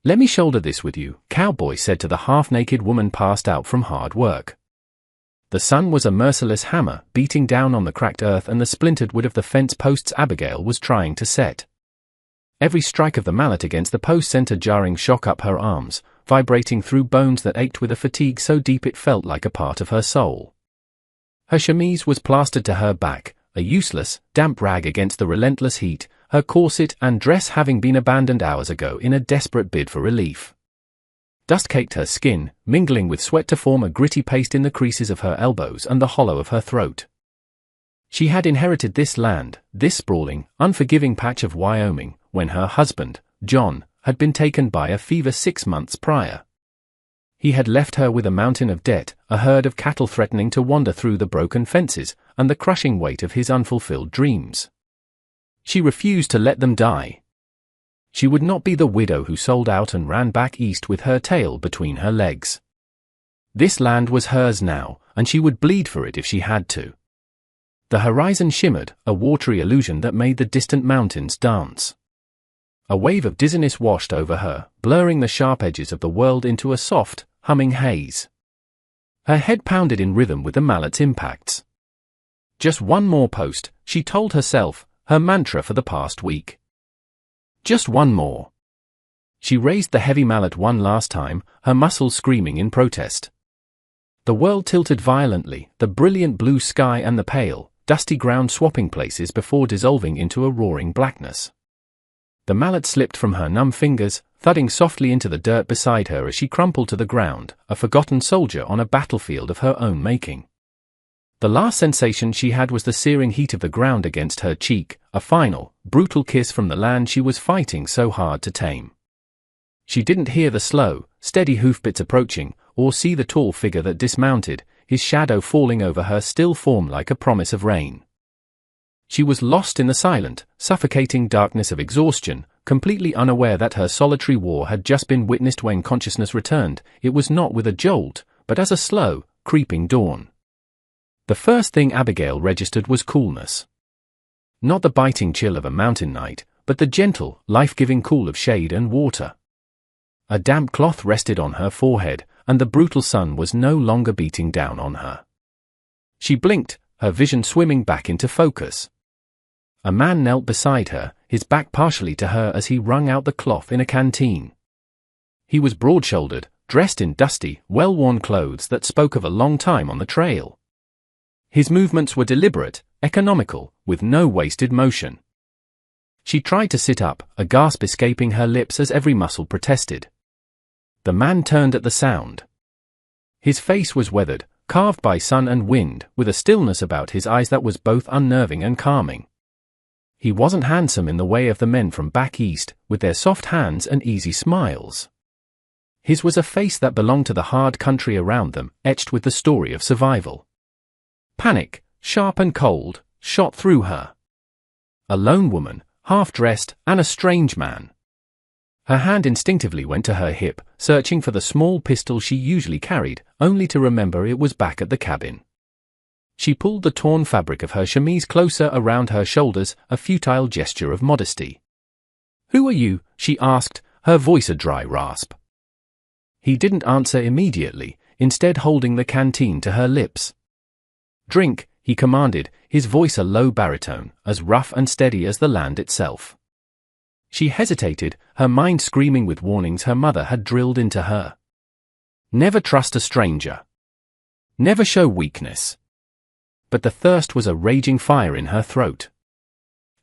"Let me shoulder this with you," Cowboy said to the half-naked woman passed out from hard work. The sun was a merciless hammer, beating down on the cracked earth and the splintered wood of the fence posts Abigail was trying to set. Every strike of the mallet against the post sent a jarring shock up her arms, vibrating through bones that ached with a fatigue so deep it felt like a part of her soul. Her chemise was plastered to her back, a useless, damp rag against the relentless heat, her corset and dress having been abandoned hours ago in a desperate bid for relief. Dust caked her skin, mingling with sweat to form a gritty paste in the creases of her elbows and the hollow of her throat. She had inherited this land, this sprawling, unforgiving patch of Wyoming, when her husband, John, had been taken by a fever 6 months prior. He had left her with a mountain of debt, a herd of cattle threatening to wander through the broken fences, and the crushing weight of his unfulfilled dreams. She refused to let them die. She would not be the widow who sold out and ran back east with her tail between her legs. This land was hers now, and she would bleed for it if she had to. The horizon shimmered, a watery illusion that made the distant mountains dance. A wave of dizziness washed over her, blurring the sharp edges of the world into a soft, humming haze. Her head pounded in rhythm with the mallet's impacts. Just one more post, she told herself, her mantra for the past week. Just one more. She raised the heavy mallet one last time, her muscles screaming in protest. The world tilted violently, the brilliant blue sky and the pale, dusty ground swapping places before dissolving into a roaring blackness. The mallet slipped from her numb fingers, thudding softly into the dirt beside her as she crumpled to the ground, a forgotten soldier on a battlefield of her own making. The last sensation she had was the searing heat of the ground against her cheek, a final, brutal kiss from the land she was fighting so hard to tame. She didn't hear the slow, steady hoofbeats approaching, or see the tall figure that dismounted, his shadow falling over her still form like a promise of rain. She was lost in the silent, suffocating darkness of exhaustion, completely unaware that her solitary war had just been witnessed. When consciousness returned, it was not with a jolt, but as a slow, creeping dawn. The first thing Abigail registered was coolness. Not the biting chill of a mountain night, but the gentle, life-giving cool of shade and water. A damp cloth rested on her forehead, and the brutal sun was no longer beating down on her. She blinked, her vision swimming back into focus. A man knelt beside her, his back partially to her as he wrung out the cloth in a canteen. He was broad-shouldered, dressed in dusty, well-worn clothes that spoke of a long time on the trail. His movements were deliberate, economical, with no wasted motion. She tried to sit up, a gasp escaping her lips as every muscle protested. The man turned at the sound. His face was weathered, carved by sun and wind, with a stillness about his eyes that was both unnerving and calming. He wasn't handsome in the way of the men from back east, with their soft hands and easy smiles. His was a face that belonged to the hard country around them, etched with the story of survival. Panic, sharp and cold, shot through her. A lone woman, half-dressed, and a strange man. Her hand instinctively went to her hip, searching for the small pistol she usually carried, only to remember it was back at the cabin. She pulled the torn fabric of her chemise closer around her shoulders, a futile gesture of modesty. "Who are you?" she asked, her voice a dry rasp. He didn't answer immediately, instead holding the canteen to her lips. "Drink," he commanded, his voice a low baritone, as rough and steady as the land itself. She hesitated, her mind screaming with warnings her mother had drilled into her. Never trust a stranger. Never show weakness. But the thirst was a raging fire in her throat.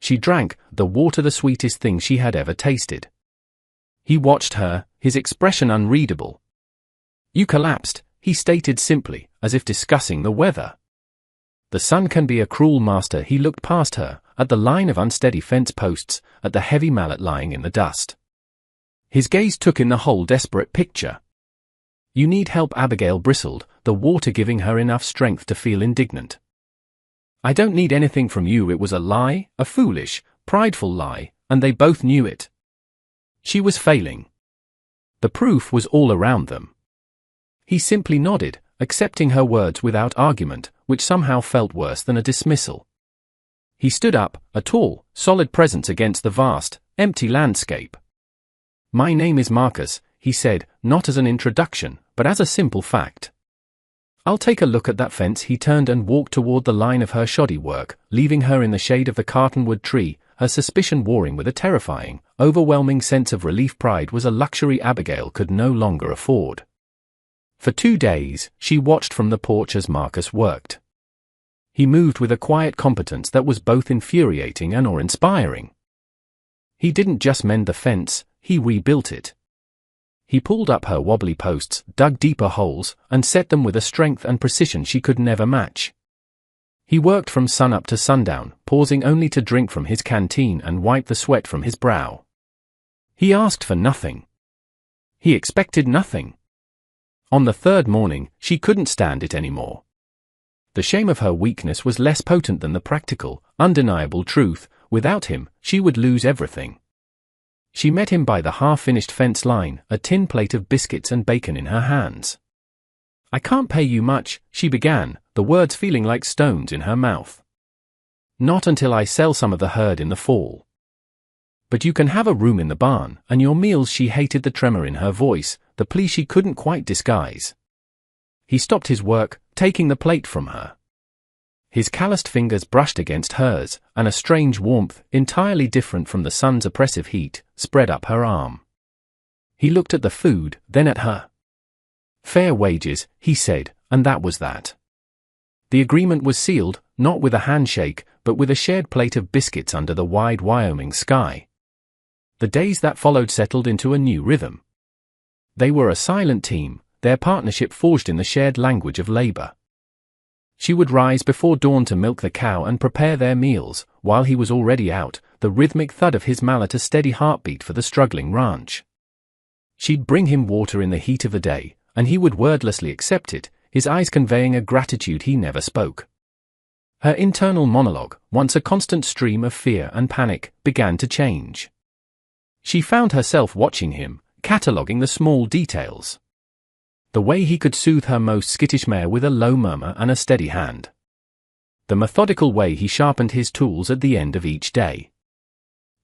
She drank, the water the sweetest thing she had ever tasted. He watched her, his expression unreadable. "You collapsed," he stated simply, as if discussing the weather. The sun can be a cruel master. He looked past her, at the line of unsteady fence posts, at the heavy mallet lying in the dust. His gaze took in the whole desperate picture. "You need help." Abigail bristled, the water giving her enough strength to feel indignant. "I don't need anything from you." It was a lie, a foolish, prideful lie, and they both knew it. She was failing. The proof was all around them. He simply nodded, accepting her words without argument, which somehow felt worse than a dismissal. He stood up, a tall, solid presence against the vast, empty landscape. "My name is Marcus," he said, not as an introduction, but as a simple fact. "I'll take a look at that fence." He turned and walked toward the line of her shoddy work, leaving her in the shade of the cottonwood tree, her suspicion warring with a terrifying, overwhelming sense of relief. Pride was a luxury Abigail could no longer afford. For 2 days, she watched from the porch as Marcus worked. He moved with a quiet competence that was both infuriating and awe-inspiring. He didn't just mend the fence, he rebuilt it. He pulled up her wobbly posts, dug deeper holes, and set them with a strength and precision she could never match. He worked from sunup to sundown, pausing only to drink from his canteen and wipe the sweat from his brow. He asked for nothing. He expected nothing. On the 3rd morning, she couldn't stand it anymore. The shame of her weakness was less potent than the practical, undeniable truth: without him, she would lose everything. She met him by the half-finished fence line, a tin plate of biscuits and bacon in her hands. "I can't pay you much," she began, the words feeling like stones in her mouth. "Not until I sell some of the herd in the fall. But you can have a room in the barn, and your meals." She hated the tremor in her voice, the plea she couldn't quite disguise. He stopped his work, taking the plate from her. His calloused fingers brushed against hers, and a strange warmth, entirely different from the sun's oppressive heat, spread up her arm. He looked at the food, then at her. "Fair wages," he said, and that was that. The agreement was sealed, not with a handshake, but with a shared plate of biscuits under the wide Wyoming sky. The days that followed settled into a new rhythm. They were a silent team, their partnership forged in the shared language of labor. She would rise before dawn to milk the cow and prepare their meals, while he was already out, the rhythmic thud of his mallet a steady heartbeat for the struggling ranch. She'd bring him water in the heat of the day, and he would wordlessly accept it, his eyes conveying a gratitude he never spoke. Her internal monologue, once a constant stream of fear and panic, began to change. She found herself watching him, cataloguing the small details. The way he could soothe her most skittish mare with a low murmur and a steady hand. The methodical way he sharpened his tools at the end of each day.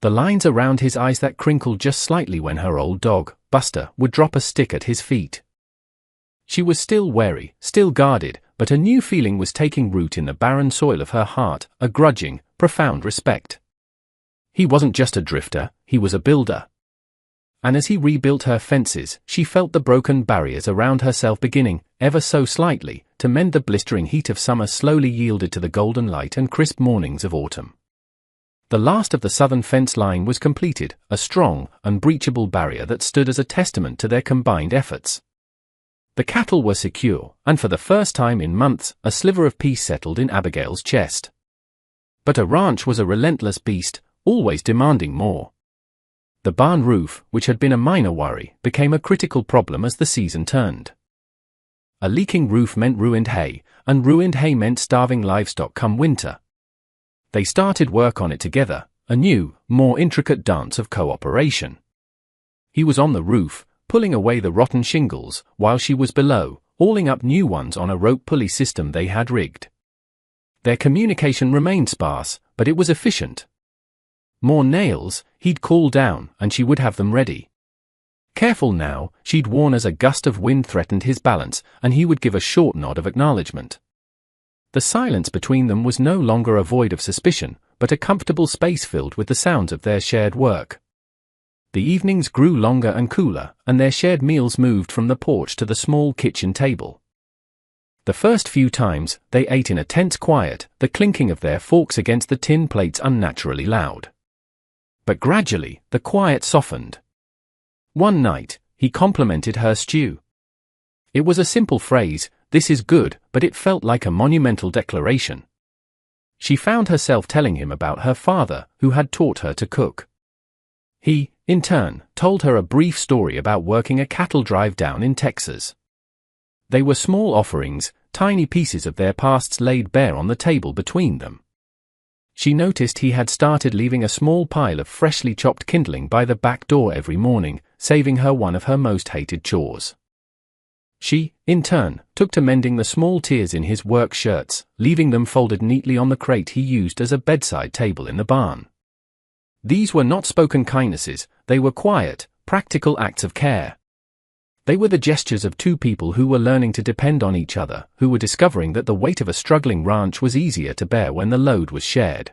The lines around his eyes that crinkled just slightly when her old dog, Buster, would drop a stick at his feet. She was still wary, still guarded, but a new feeling was taking root in the barren soil of her heart, a grudging, profound respect. He wasn't just a drifter, he was a builder. And as he rebuilt her fences, she felt the broken barriers around herself beginning, ever so slightly, to mend. The blistering heat of summer slowly yielded to the golden light and crisp mornings of autumn. The last of the southern fence line was completed, a strong, unbreachable barrier that stood as a testament to their combined efforts. The cattle were secure, and for the first time in months, a sliver of peace settled in Abigail's chest. But a ranch was a relentless beast, always demanding more. The barn roof, which had been a minor worry, became a critical problem as the season turned. A leaking roof meant ruined hay, and ruined hay meant starving livestock come winter. They started work on it together, a new, more intricate dance of cooperation. He was on the roof, pulling away the rotten shingles, while she was below, hauling up new ones on a rope pulley system they had rigged. Their communication remained sparse, but it was efficient. More nails, he'd call down, and she would have them ready. Careful now, she'd warn as a gust of wind threatened his balance, and he would give a short nod of acknowledgement. The silence between them was no longer a void of suspicion, but a comfortable space filled with the sounds of their shared work. The evenings grew longer and cooler, and their shared meals moved from the porch to the small kitchen table. The first few times, they ate in a tense quiet, the clinking of their forks against the tin plates unnaturally loud. But gradually, the quiet softened. One night, he complimented her stew. It was a simple phrase, "This is good," but it felt like a monumental declaration. She found herself telling him about her father, who had taught her to cook. He, in turn, told her a brief story about working a cattle drive down in Texas. They were small offerings, tiny pieces of their pasts laid bare on the table between them. She noticed he had started leaving a small pile of freshly chopped kindling by the back door every morning, saving her one of her most hated chores. She, in turn, took to mending the small tears in his work shirts, leaving them folded neatly on the crate he used as a bedside table in the barn. These were not spoken kindnesses, they were quiet, practical acts of care. They were the gestures of two people who were learning to depend on each other, who were discovering that the weight of a struggling ranch was easier to bear when the load was shared.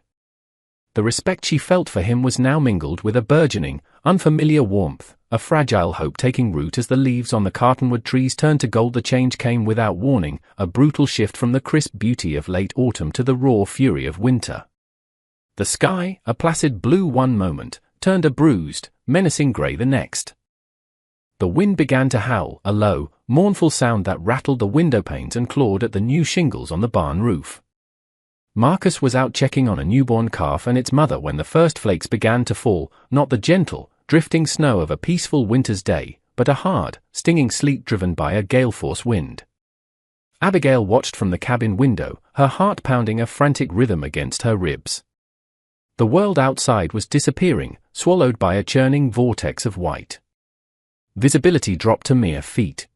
The respect she felt for him was now mingled with a burgeoning, unfamiliar warmth, a fragile hope taking root as the leaves on the cottonwood trees turned to gold. The change came without warning, a brutal shift from the crisp beauty of late autumn to the raw fury of winter. The sky, a placid blue one moment, turned a bruised, menacing grey the next. The wind began to howl, a low, mournful sound that rattled the window panes and clawed at the new shingles on the barn roof. Marcus was out checking on a newborn calf and its mother when the first flakes began to fall, not the gentle, drifting snow of a peaceful winter's day, but a hard, stinging sleet driven by a gale-force wind. Abigail watched from the cabin window, her heart pounding a frantic rhythm against her ribs. The world outside was disappearing, swallowed by a churning vortex of white. Visibility dropped to mere feet.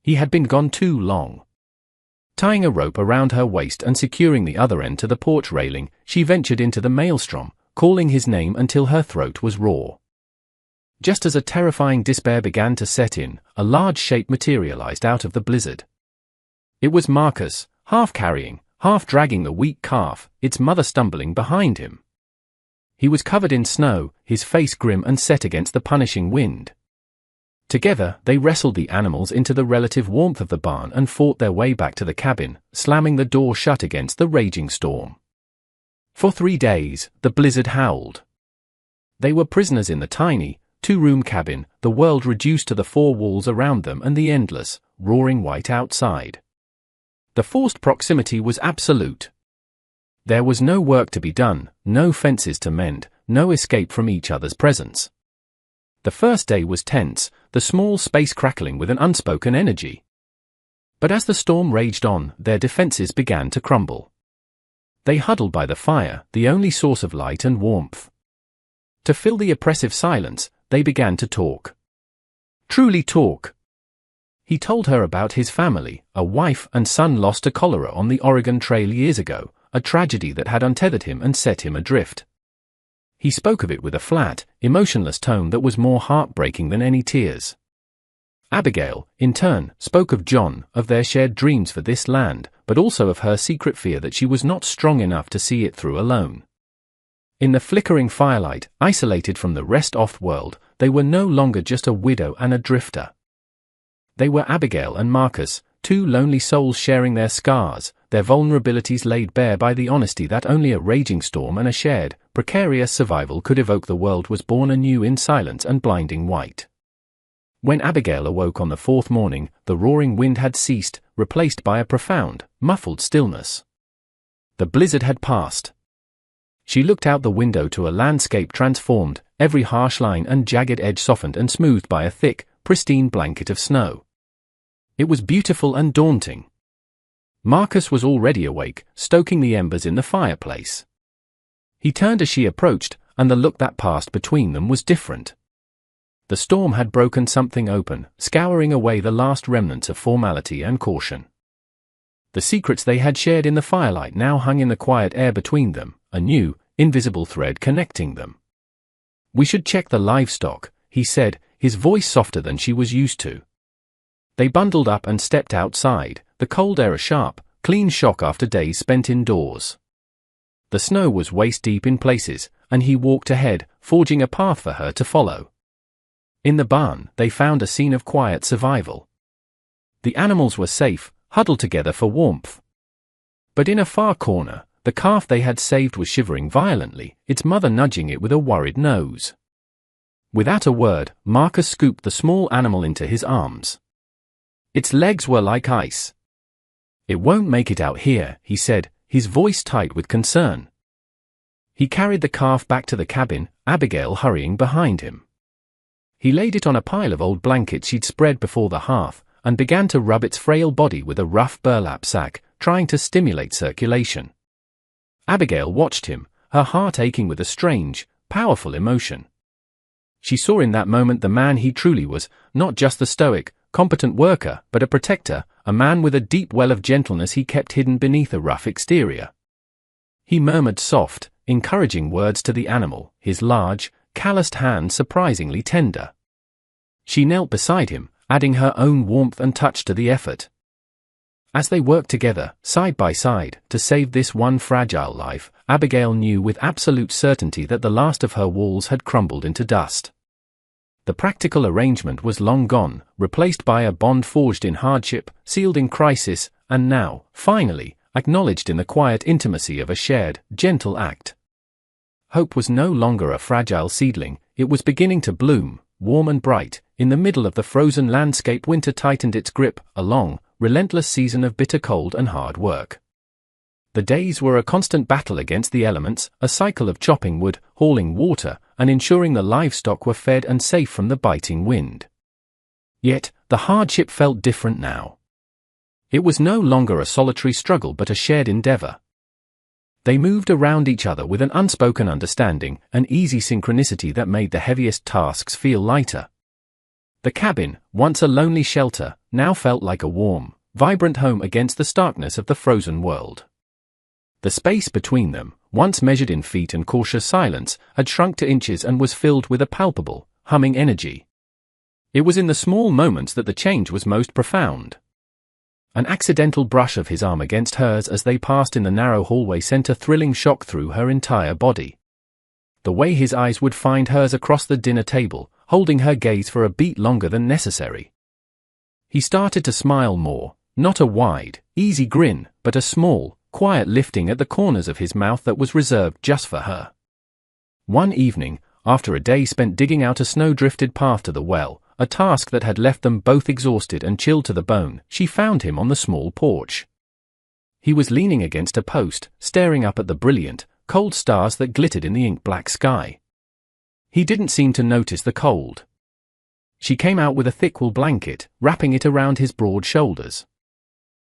He had been gone too long. Tying a rope around her waist and securing the other end to the porch railing, she ventured into the maelstrom, calling his name until her throat was raw. Just as a terrifying despair began to set in, a large shape materialized out of the blizzard. It was Marcus, half carrying, half dragging the weak calf, its mother stumbling behind him. He was covered in snow, his face grim and set against the punishing wind. Together, they wrestled the animals into the relative warmth of the barn and fought their way back to the cabin, slamming the door shut against the raging storm. For 3 days, the blizzard howled. They were prisoners in the tiny, 2-room cabin, the world reduced to the 4 walls around them and the endless, roaring white outside. The forced proximity was absolute. There was no work to be done, no fences to mend, no escape from each other's presence. The first day was tense, the small space crackling with an unspoken energy. But as the storm raged on, their defenses began to crumble. They huddled by the fire, the only source of light and warmth. To fill the oppressive silence, they began to talk. Truly talk. He told her about his family, a wife and son lost to cholera on the Oregon Trail years ago, a tragedy that had untethered him and set him adrift. He spoke of it with a flat, emotionless tone that was more heartbreaking than any tears. Abigail, in turn, spoke of John, of their shared dreams for this land, but also of her secret fear that she was not strong enough to see it through alone. In the flickering firelight, isolated from the rest-off world, they were no longer just a widow and a drifter. They were Abigail and Marcus, 2 lonely souls sharing their scars, their vulnerabilities laid bare by the honesty that only a raging storm and a shared, precarious survival could evoke. The world was born anew in silence and blinding white. When Abigail awoke on the 4th morning, the roaring wind had ceased, replaced by a profound, muffled stillness. The blizzard had passed. She looked out the window to a landscape transformed, every harsh line and jagged edge softened and smoothed by a thick, pristine blanket of snow. It was beautiful and daunting. Marcus was already awake, stoking the embers in the fireplace. He turned as she approached, and the look that passed between them was different. The storm had broken something open, scouring away the last remnants of formality and caution. The secrets they had shared in the firelight now hung in the quiet air between them, a new, invisible thread connecting them. "We should check the livestock," he said, his voice softer than she was used to. They bundled up and stepped outside, the cold air a sharp, clean shock after days spent indoors. The snow was waist-deep in places, and he walked ahead, forging a path for her to follow. In the barn, they found a scene of quiet survival. The animals were safe, huddled together for warmth. But in a far corner, the calf they had saved was shivering violently, its mother nudging it with a worried nose. Without a word, Marcus scooped the small animal into his arms. Its legs were like ice. "It won't make it out here," he said, his voice tight with concern. He carried the calf back to the cabin, Abigail hurrying behind him. He laid it on a pile of old blankets she'd spread before the hearth, and began to rub its frail body with a rough burlap sack, trying to stimulate circulation. Abigail watched him, her heart aching with a strange, powerful emotion. She saw in that moment the man he truly was, not just the stoic, competent worker, but a protector, a man with a deep well of gentleness he kept hidden beneath a rough exterior. He murmured soft, encouraging words to the animal, his large, calloused hand surprisingly tender. She knelt beside him, adding her own warmth and touch to the effort. As they worked together, side by side, to save this one fragile life, Abigail knew with absolute certainty that the last of her walls had crumbled into dust. The practical arrangement was long gone, replaced by a bond forged in hardship, sealed in crisis, and now, finally, acknowledged in the quiet intimacy of a shared, gentle act. Hope was no longer a fragile seedling, it was beginning to bloom, warm and bright. In the middle of the frozen landscape, winter tightened its grip, a long, relentless season of bitter cold and hard work. The days were a constant battle against the elements, a cycle of chopping wood, hauling water, and ensuring the livestock were fed and safe from the biting wind. Yet, the hardship felt different now. It was no longer a solitary struggle but a shared endeavor. They moved around each other with an unspoken understanding, an easy synchronicity that made the heaviest tasks feel lighter. The cabin, once a lonely shelter, now felt like a warm, vibrant home against the starkness of the frozen world. The space between them, once measured in feet and cautious silence, had shrunk to inches and was filled with a palpable, humming energy. It was in the small moments that the change was most profound. An accidental brush of his arm against hers as they passed in the narrow hallway sent a thrilling shock through her entire body. The way his eyes would find hers across the dinner table, holding her gaze for a beat longer than necessary. He started to smile more, not a wide, easy grin, but a small, quiet lifting at the corners of his mouth that was reserved just for her. One evening, after a day spent digging out a snow-drifted path to the well, a task that had left them both exhausted and chilled to the bone, she found him on the small porch. He was leaning against a post, staring up at the brilliant, cold stars that glittered in the ink-black sky. He didn't seem to notice the cold. She came out with a thick wool blanket, wrapping it around his broad shoulders.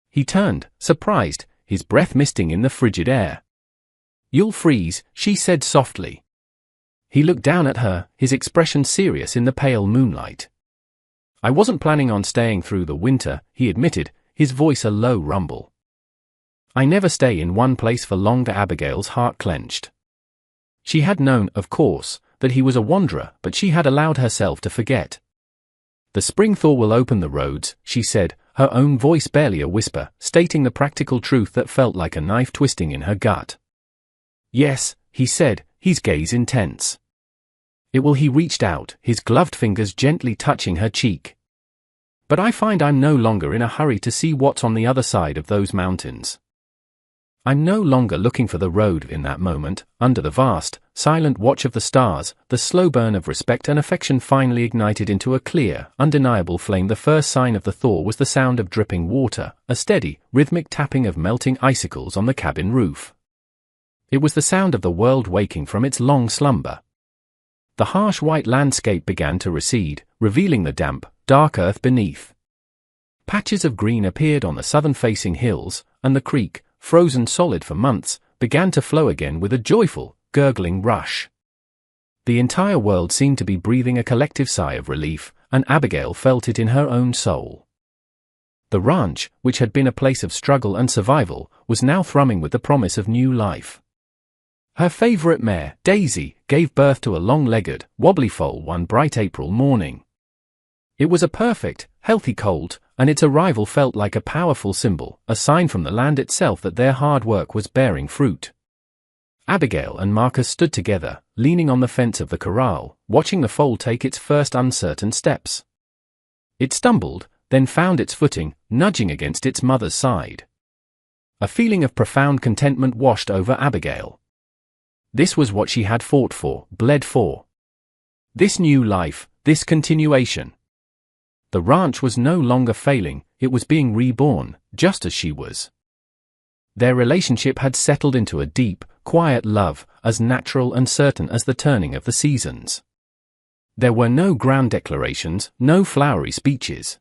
He turned, surprised, his breath misting in the frigid air. "You'll freeze," she said softly. He looked down at her, his expression serious in the pale moonlight. "I wasn't planning on staying through the winter," he admitted, his voice a low rumble. "I never stay in one place for long." Abigail's heart clenched. She had known, of course, that he was a wanderer, but she had allowed herself to forget. "The spring thaw will open the roads," she said, her own voice barely a whisper, stating the practical truth that felt like a knife twisting in her gut. "Yes," he said, his gaze intense. "It will." He reached out, his gloved fingers gently touching her cheek. "But I find I'm no longer in a hurry to see what's on the other side of those mountains. I'm no longer looking for the road." In that moment, under the vast, silent watch of the stars, the slow burn of respect and affection finally ignited into a clear, undeniable flame. The first sign of the thaw was the sound of dripping water, a steady, rhythmic tapping of melting icicles on the cabin roof. It was the sound of the world waking from its long slumber. The harsh white landscape began to recede, revealing the damp, dark earth beneath. Patches of green appeared on the southern-facing hills, and the creek, frozen solid for months, began to flow again with a joyful, gurgling rush. The entire world seemed to be breathing a collective sigh of relief, and Abigail felt it in her own soul. The ranch, which had been a place of struggle and survival, was now thrumming with the promise of new life. Her favorite mare, Daisy, gave birth to a long-legged, wobbly foal one bright April morning. It was a perfect, healthy colt, and its arrival felt like a powerful symbol, a sign from the land itself that their hard work was bearing fruit. Abigail and Marcus stood together, leaning on the fence of the corral, watching the foal take its first uncertain steps. It stumbled, then found its footing, nudging against its mother's side. A feeling of profound contentment washed over Abigail. This was what she had fought for, bled for. This new life, this continuation. The ranch was no longer failing, it was being reborn, just as she was. Their relationship had settled into a deep, quiet love, as natural and certain as the turning of the seasons. There were no grand declarations, no flowery speeches.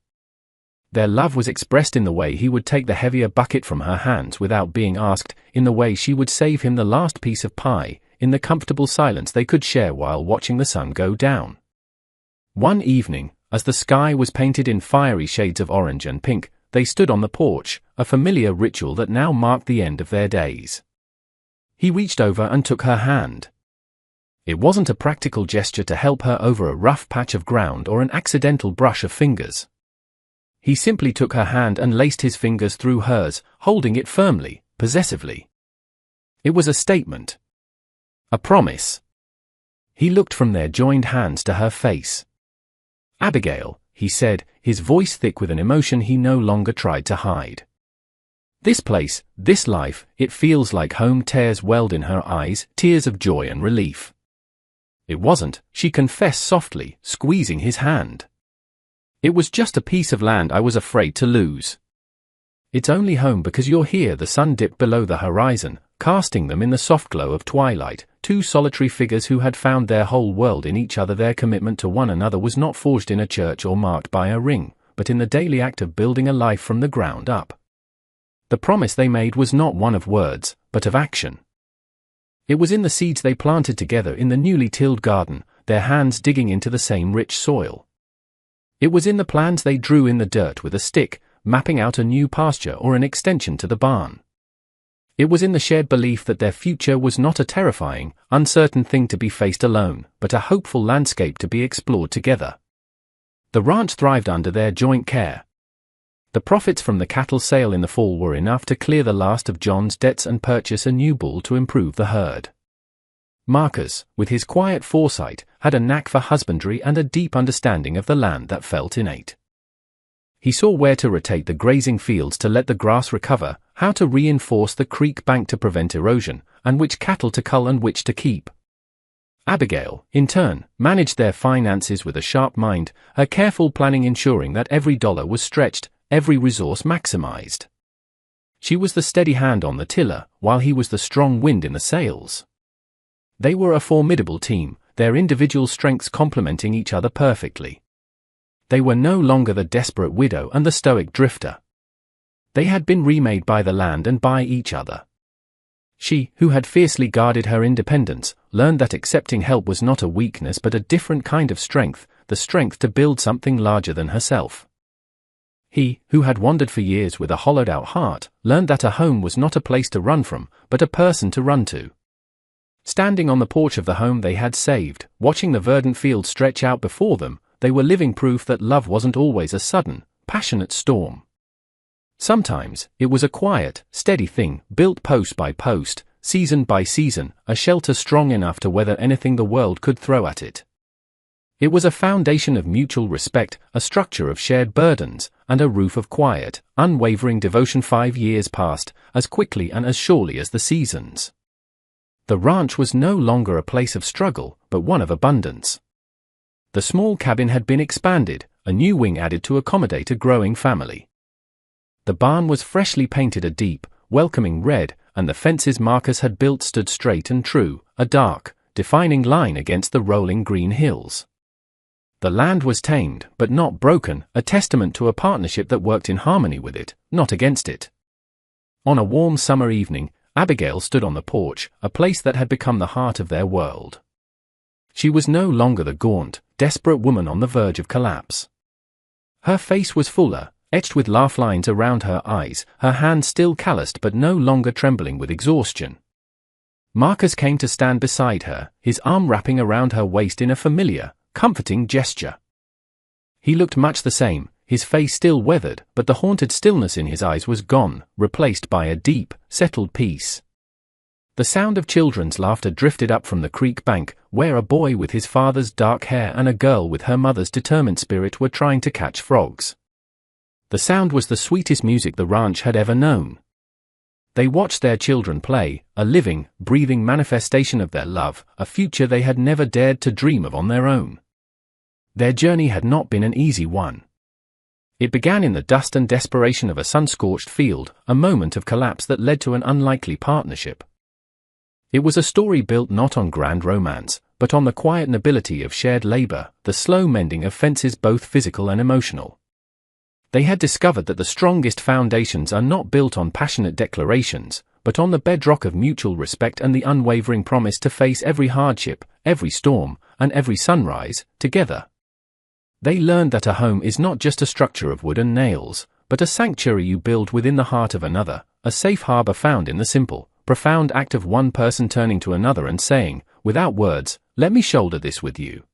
Their love was expressed in the way he would take the heavier bucket from her hands without being asked, in the way she would save him the last piece of pie, in the comfortable silence they could share while watching the sun go down. One evening, as the sky was painted in fiery shades of orange and pink, they stood on the porch, a familiar ritual that now marked the end of their days. He reached over and took her hand. It wasn't a practical gesture to help her over a rough patch of ground or an accidental brush of fingers. He simply took her hand and laced his fingers through hers, holding it firmly, possessively. It was a statement. A promise. He looked from their joined hands to her face. "Abigail," he said, his voice thick with an emotion he no longer tried to hide. "This place, this life, it feels like home." Tears welled in her eyes, tears of joy and relief. "It wasn't," she confessed softly, squeezing his hand. "It was just a piece of land I was afraid to lose." "It's only home because you're here." The sun dipped below the horizon, casting them in the soft glow of twilight, two solitary figures who had found their whole world in each other. Their commitment to one another was not forged in a church or marked by a ring, but in the daily act of building a life from the ground up. The promise they made was not one of words, but of action. It was in the seeds they planted together in the newly tilled garden, their hands digging into the same rich soil. It was in the plans they drew in the dirt with a stick, mapping out a new pasture or an extension to the barn. It was in the shared belief that their future was not a terrifying, uncertain thing to be faced alone, but a hopeful landscape to be explored together. The ranch thrived under their joint care. The profits from the cattle sale in the fall were enough to clear the last of John's debts and purchase a new bull to improve the herd. Marcus, with his quiet foresight, had a knack for husbandry and a deep understanding of the land that felt innate. He saw where to rotate the grazing fields to let the grass recover, how to reinforce the creek bank to prevent erosion, and which cattle to cull and which to keep. Abigail, in turn, managed their finances with a sharp mind, her careful planning ensuring that every dollar was stretched, every resource maximized. She was the steady hand on the tiller, while he was the strong wind in the sails. They were a formidable team, their individual strengths complementing each other perfectly. They were no longer the desperate widow and the stoic drifter. They had been remade by the land and by each other. She, who had fiercely guarded her independence, learned that accepting help was not a weakness but a different kind of strength, the strength to build something larger than herself. He, who had wandered for years with a hollowed-out heart, learned that a home was not a place to run from, but a person to run to. Standing on the porch of the home they had saved, watching the verdant field stretch out before them, they were living proof that love wasn't always a sudden, passionate storm. Sometimes, it was a quiet, steady thing, built post by post, season by season, a shelter strong enough to weather anything the world could throw at it. It was a foundation of mutual respect, a structure of shared burdens, and a roof of quiet, unwavering devotion. 5 years passed, as quickly and as surely as the seasons. The ranch was no longer a place of struggle, but one of abundance. The small cabin had been expanded, a new wing added to accommodate a growing family. The barn was freshly painted a deep, welcoming red, and the fences Marcus had built stood straight and true, a dark, defining line against the rolling green hills. The land was tamed, but not broken, a testament to a partnership that worked in harmony with it, not against it. On a warm summer evening, Abigail stood on the porch, a place that had become the heart of their world. She was no longer the gaunt, desperate woman on the verge of collapse. Her face was fuller, etched with laugh lines around her eyes, her hands still calloused but no longer trembling with exhaustion. Marcus came to stand beside her, his arm wrapping around her waist in a familiar, comforting gesture. He looked much the same, his face still weathered, but the haunted stillness in his eyes was gone, replaced by a deep, settled peace. The sound of children's laughter drifted up from the creek bank, where a boy with his father's dark hair and a girl with her mother's determined spirit were trying to catch frogs. The sound was the sweetest music the ranch had ever known. They watched their children play, a living, breathing manifestation of their love, a future they had never dared to dream of on their own. Their journey had not been an easy one. It began in the dust and desperation of a sun-scorched field, a moment of collapse that led to an unlikely partnership. It was a story built not on grand romance, but on the quiet nobility of shared labor, the slow mending of fences both physical and emotional. They had discovered that the strongest foundations are not built on passionate declarations, but on the bedrock of mutual respect and the unwavering promise to face every hardship, every storm, and every sunrise, together. They learned that a home is not just a structure of wood and nails, but a sanctuary you build within the heart of another, a safe harbor found in the simple, profound act of one person turning to another and saying, without words, let me shoulder this with you.